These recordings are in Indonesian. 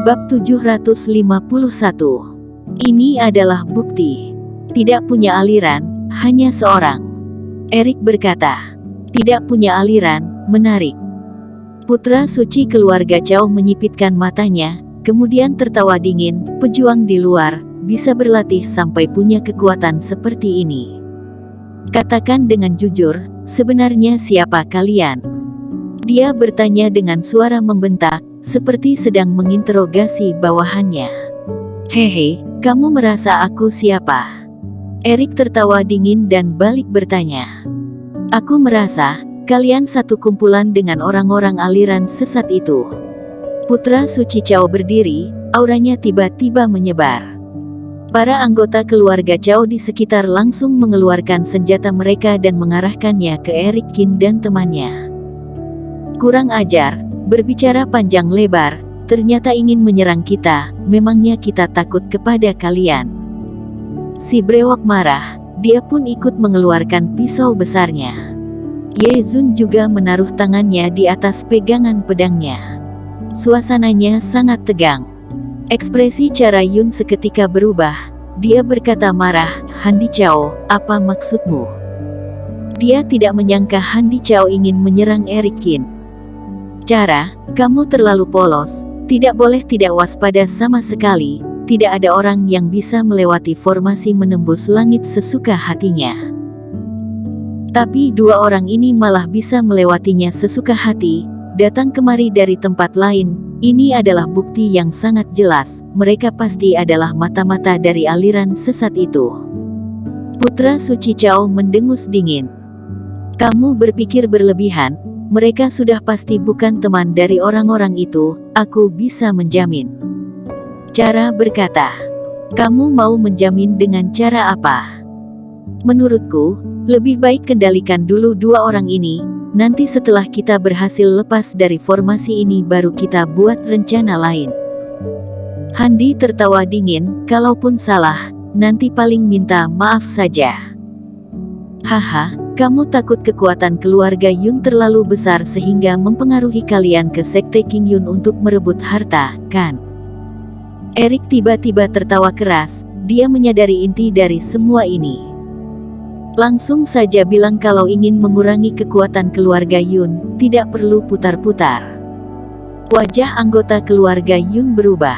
Bab 751. Ini adalah bukti. Tidak punya aliran, hanya seorang. Erik berkata. Tidak punya aliran, menarik. Putra suci keluarga Chow menyipitkan matanya, kemudian tertawa dingin. Pejuang di luar, bisa berlatih sampai punya kekuatan seperti ini. Katakan dengan jujur, sebenarnya siapa kalian? Dia bertanya dengan suara membentak, seperti sedang menginterogasi bawahannya. Hehe, kamu merasa aku siapa? Erik tertawa dingin dan balik bertanya. Aku merasa, kalian satu kumpulan dengan orang-orang aliran sesat itu. Putra suci Chow berdiri, auranya tiba-tiba menyebar. Para anggota keluarga Chow di sekitar langsung mengeluarkan senjata mereka dan mengarahkannya ke Erik Qin dan temannya. Kurang ajar, berbicara panjang lebar, ternyata ingin menyerang kita, memangnya kita takut kepada kalian. Si brewok marah, dia pun ikut mengeluarkan pisau besarnya. Ye Zun juga menaruh tangannya di atas pegangan pedangnya. Suasananya sangat tegang. Ekspresi cara Yun seketika berubah, dia berkata marah, Handi Chow, apa maksudmu? Dia tidak menyangka Handi Chow ingin menyerang Erik Qin. Cara, kamu terlalu polos, tidak boleh tidak waspada sama sekali, tidak ada orang yang bisa melewati formasi menembus langit sesuka hatinya. Tapi dua orang ini malah bisa melewatinya sesuka hati, datang kemari dari tempat lain, ini adalah bukti yang sangat jelas, mereka pasti adalah mata-mata dari aliran sesat itu. Putra suci Chow mendengus dingin. Kamu berpikir berlebihan. Mereka sudah pasti bukan teman dari orang-orang itu, aku bisa menjamin. Cara berkata, kamu mau menjamin dengan cara apa? Menurutku, lebih baik kendalikan dulu dua orang ini, nanti setelah kita berhasil lepas dari formasi ini baru kita buat rencana lain. Handi tertawa dingin, kalaupun salah, nanti paling minta maaf saja. Haha. Kamu takut kekuatan keluarga Yun terlalu besar sehingga mempengaruhi kalian ke sekte King Yun untuk merebut harta, kan? Erik tiba-tiba tertawa keras, dia menyadari inti dari semua ini. Langsung saja bilang kalau ingin mengurangi kekuatan keluarga Yun, tidak perlu putar-putar. Wajah anggota keluarga Yun berubah.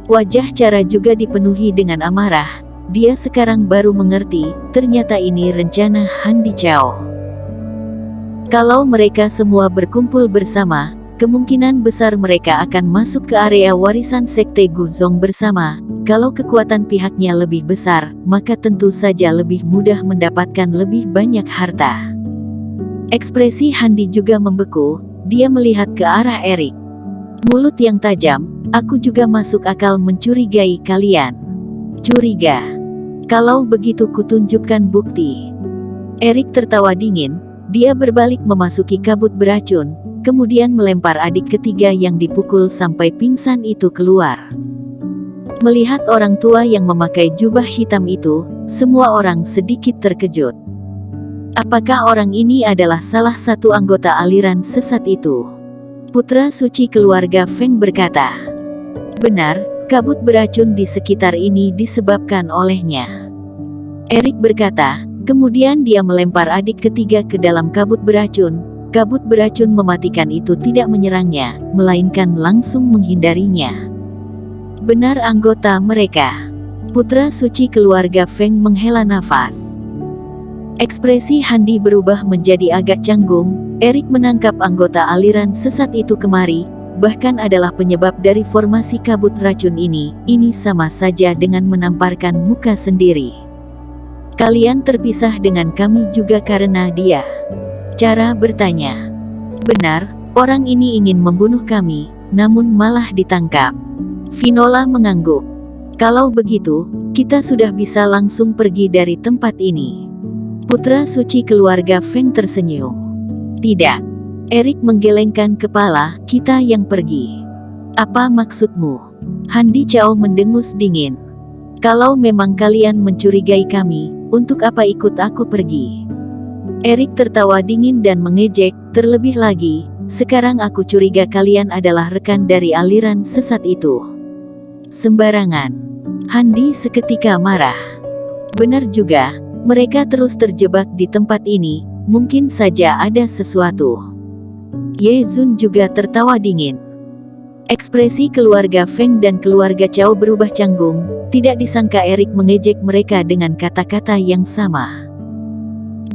Wajah Cara juga dipenuhi dengan amarah. Dia sekarang baru mengerti, ternyata ini rencana Handi Chow. Kalau mereka semua berkumpul bersama, kemungkinan besar mereka akan masuk ke area warisan sekte Guzong bersama. Kalau kekuatan pihaknya lebih besar, maka tentu saja lebih mudah mendapatkan lebih banyak harta. Ekspresi Handi juga membeku, dia melihat ke arah Erik. Mulut yang tajam, aku juga masuk akal mencurigai kalian. Curiga. Kalau begitu kutunjukkan bukti. Erik tertawa dingin, dia berbalik memasuki kabut beracun, kemudian melempar adik ketiga yang dipukul sampai pingsan itu keluar. Melihat orang tua yang memakai jubah hitam itu, semua orang sedikit terkejut. Apakah orang ini adalah salah satu anggota aliran sesat itu? Putra suci keluarga Feng berkata. Benar. Kabut beracun di sekitar ini disebabkan olehnya. Erik berkata, kemudian dia melempar adik ketiga ke dalam kabut beracun. Kabut beracun mematikan itu tidak menyerangnya, melainkan langsung menghindarinya. Benar anggota mereka. Putra suci keluarga Feng menghela nafas. Ekspresi Handi berubah menjadi agak canggung. Erik menangkap anggota aliran sesat itu kemari. Bahkan adalah penyebab dari formasi kabut racun ini sama saja dengan menamparkan muka sendiri. Kalian terpisah dengan kami juga karena dia. Cara bertanya. Benar, orang ini ingin membunuh kami, namun malah ditangkap. Vinola mengangguk. Kalau begitu, kita sudah bisa langsung pergi dari tempat ini. Putra suci keluarga Feng tersenyum. Tidak. Erik menggelengkan kepala, kita yang pergi. Apa maksudmu? Handi Chow mendengus dingin. Kalau memang kalian mencurigai kami, untuk apa ikut aku pergi? Erik tertawa dingin dan mengejek, terlebih lagi, sekarang aku curiga kalian adalah rekan dari aliran sesat itu. Sembarangan. Handi seketika marah. Benar juga, mereka terus terjebak di tempat ini, mungkin saja ada sesuatu. Ye Zun juga tertawa dingin. Ekspresi keluarga Feng dan keluarga Cao berubah canggung, tidak disangka Erik mengejek mereka dengan kata-kata yang sama.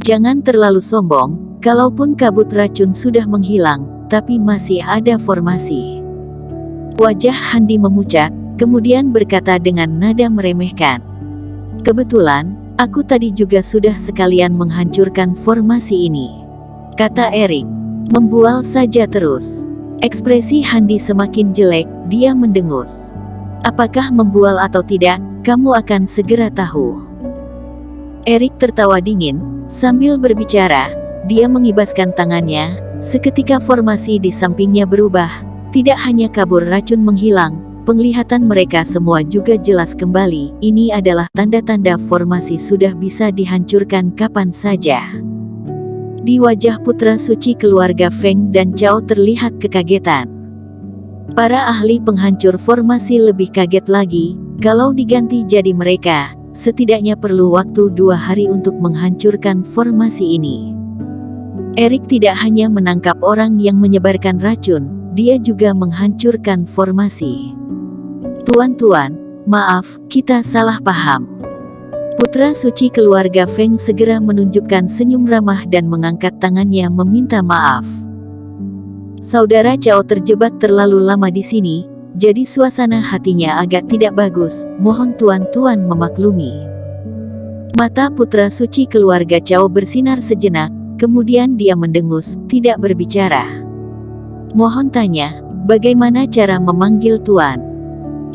Jangan terlalu sombong, kalaupun kabut racun sudah menghilang, tapi masih ada formasi. Wajah Handi memucat, kemudian berkata dengan nada meremehkan. Kebetulan, aku tadi juga sudah sekalian menghancurkan formasi ini, kata Erik. Membual saja terus. Ekspresi Handi semakin jelek, dia mendengus. Apakah membual atau tidak, kamu akan segera tahu. Erik tertawa dingin, sambil berbicara, dia mengibaskan tangannya, seketika formasi di sampingnya berubah, tidak hanya kabur racun menghilang, penglihatan mereka semua juga jelas kembali, ini adalah tanda-tanda formasi sudah bisa dihancurkan kapan saja. Di wajah putra suci keluarga Feng dan Cao terlihat kekagetan. Para ahli penghancur formasi lebih kaget lagi, kalau diganti jadi mereka, setidaknya perlu waktu 2 hari untuk menghancurkan formasi ini. Erik tidak hanya menangkap orang yang menyebarkan racun, dia juga menghancurkan formasi. Tuan-tuan, maaf, kita salah paham. Putra suci keluarga Feng segera menunjukkan senyum ramah dan mengangkat tangannya meminta maaf. Saudara Cao terjebak terlalu lama di sini, jadi suasana hatinya agak tidak bagus, mohon tuan-tuan memaklumi. Mata putra suci keluarga Cao bersinar sejenak, kemudian dia mendengus, tidak berbicara. Mohon tanya, bagaimana cara memanggil tuan?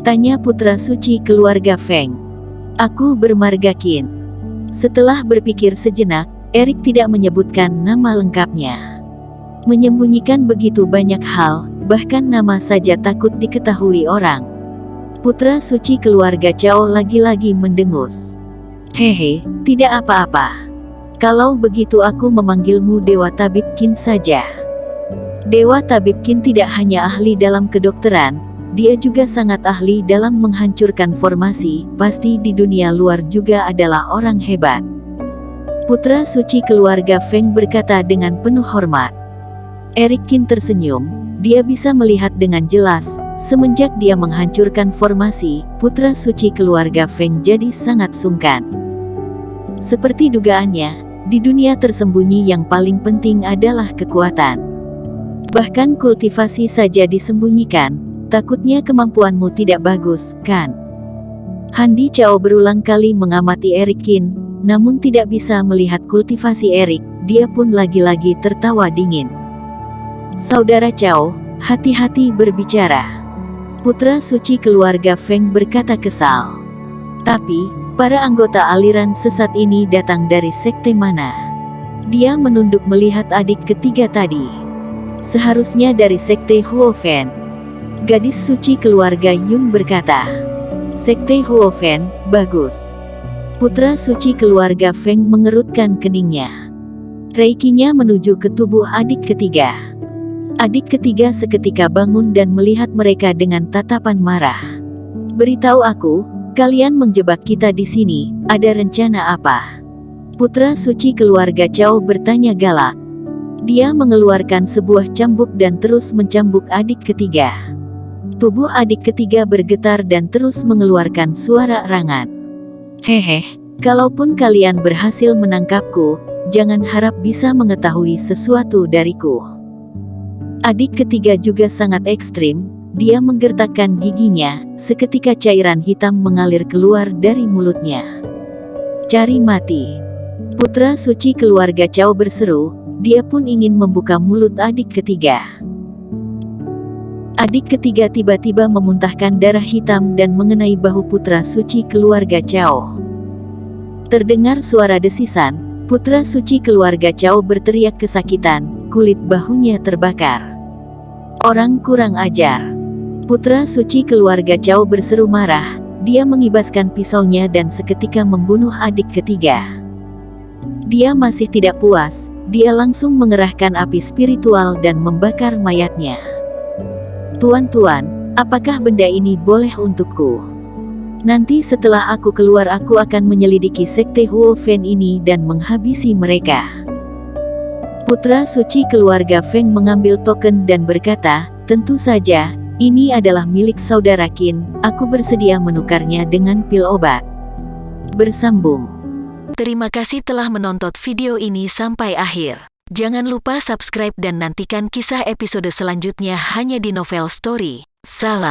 Tanya putra suci keluarga Feng. Aku bermarga Qin. Setelah berpikir sejenak, Erik tidak menyebutkan nama lengkapnya. Menyembunyikan begitu banyak hal, bahkan nama saja takut diketahui orang. Putra suci keluarga Cao lagi-lagi mendengus. Hehe, tidak apa-apa. Kalau begitu aku memanggilmu Dewa Tabib Qin saja. Dewa Tabib Qin tidak hanya ahli dalam kedokteran, dia juga sangat ahli dalam menghancurkan formasi, pasti di dunia luar juga adalah orang hebat. Putra suci keluarga Feng berkata dengan penuh hormat. Erik Qin tersenyum, dia bisa melihat dengan jelas, semenjak dia menghancurkan formasi, putra suci keluarga Feng jadi sangat sungkan. Seperti dugaannya, di dunia tersembunyi yang paling penting adalah kekuatan. Bahkan kultivasi saja disembunyikan, takutnya kemampuanmu tidak bagus, kan? Handi Cao berulang kali mengamati Erik Qin, namun tidak bisa melihat kultivasi Erik, dia pun lagi-lagi tertawa dingin. Saudara Cao, hati-hati berbicara. Putra suci keluarga Feng berkata kesal. Tapi, para anggota aliran sesat ini datang dari sekte mana? Dia menunduk melihat adik ketiga tadi. Seharusnya dari sekte Huofen. Gadis suci keluarga Yun berkata. Sekte Huofen, bagus. Putra suci keluarga Feng mengerutkan keningnya. Reikinya menuju ke tubuh adik ketiga. Adik ketiga seketika bangun dan melihat mereka dengan tatapan marah. Beritahu aku, kalian menjebak kita di sini, ada rencana apa? Putra suci keluarga Cao bertanya galak. Dia mengeluarkan sebuah cambuk dan terus mencambuk adik ketiga. Tubuh adik ketiga bergetar dan terus mengeluarkan suara erangan. Hehe, kalaupun kalian berhasil menangkapku, jangan harap bisa mengetahui sesuatu dariku. Adik ketiga juga sangat ekstrim, dia menggertakkan giginya, seketika cairan hitam mengalir keluar dari mulutnya. Cari mati. Putra suci keluarga Cao berseru, dia pun ingin membuka mulut adik ketiga. Adik ketiga tiba-tiba memuntahkan darah hitam dan mengenai bahu putra suci keluarga Cao. Terdengar suara desisan, putra suci keluarga Cao berteriak kesakitan, kulit bahunya terbakar. Orang kurang ajar. Putra suci keluarga Cao berseru marah, dia mengibaskan pisaunya dan seketika membunuh adik ketiga. Dia masih tidak puas, dia langsung mengerahkan api spiritual dan membakar mayatnya. Tuan-tuan, apakah benda ini boleh untukku? Nanti setelah aku keluar aku akan menyelidiki sekte Huo Fen ini dan menghabisi mereka. Putra suci keluarga Feng mengambil token dan berkata, tentu saja, ini adalah milik saudara Qin, aku bersedia menukarnya dengan pil obat. Bersambung. Terima kasih telah menonton video ini sampai akhir. Jangan lupa subscribe dan nantikan kisah episode selanjutnya hanya di Novel Story. Salam.